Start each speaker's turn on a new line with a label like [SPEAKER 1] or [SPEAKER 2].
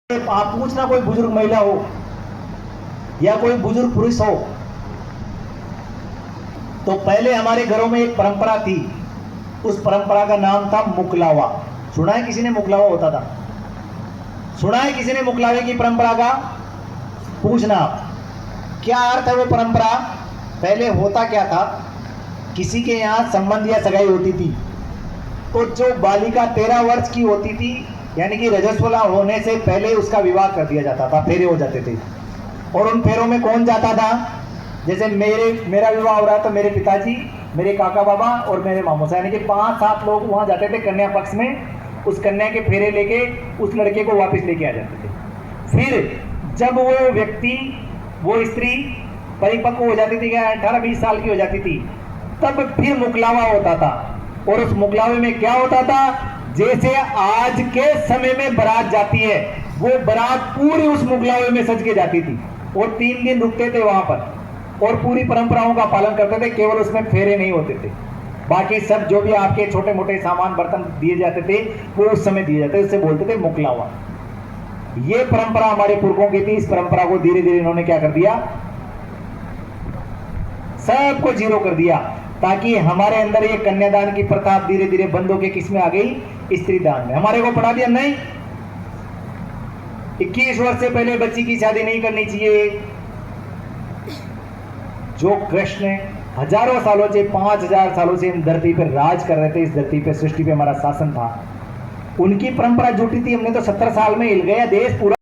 [SPEAKER 1] आप पूछना कोई बुजुर्ग महिला हो या कोई बुजुर्ग पुरुष हो, तो पहले हमारे घरों में एक परंपरा थी। उस परंपरा का नाम था मुकलावा। सुना है किसी ने मुकलावा होता था? सुना है किसी ने मुकलावे की परंपरा का? पूछना आप क्या अर्थ है वो परंपरा। पहले होता क्या था, किसी के यहां संबंध या सगाई होती थी तो जो बालिका 13 वर्ष की होती थी, यानी कि रजस्वला होने से पहले उसका विवाह कर दिया जाता था, फेरे हो जाते थे। और उन फेरों में कौन जाता था? जैसे मेरा विवाह हो रहा है तो मेरे पिताजी, मेरे काका बाबा और मेरे मामू साहब, यानी कि 5-7 लोग वहां जाते थे कन्या पक्ष में। उस कन्या के फेरे लेके उस लड़के को वापस लेके आ जाते थे। फिर जब वो व्यक्ति, वो स्त्री परिपक्व हो जाती थी, 18-20 साल की हो जाती थी, तब फिर मुकलावा होता था। और उस मुकलावे में क्या होता था, जैसे आज के समय में बारात जाती है, वो बारात पूरी उस मुकलावे में सज के जाती थी और 3 दिन रुकते थे वहां पर और पूरी परंपराओं का पालन करते थे। केवल उसमें फेरे नहीं होते थे, बाकी सब जो भी आपके छोटे मोटे सामान बर्तन दिए जाते थे वो उस समय दिए जाते थे। उससे बोलते थे मुकलावा। ये परंपरा हमारे पुरखों की थी। इस परंपरा को धीरे धीरे इन्होंने क्या कर दिया, सबको जीरो कर दिया, ताकि हमारे अंदर ये कन्यादान की प्रथा धीरे धीरे बंद होकर किस में आ गई, स्त्री दान में। हमारे को पढ़ा दिया नहीं, 21 वर्ष से पहले बच्ची की शादी नहीं करनी चाहिए। जो कृष्ण हजारों सालों से, 5000 सालों से इन धरती पर राज कर रहे थे, इस धरती पे, सृष्टि पे हमारा शासन था, उनकी परंपरा झूठी थी। हमने तो 70 साल में हिल गया देश पूरा।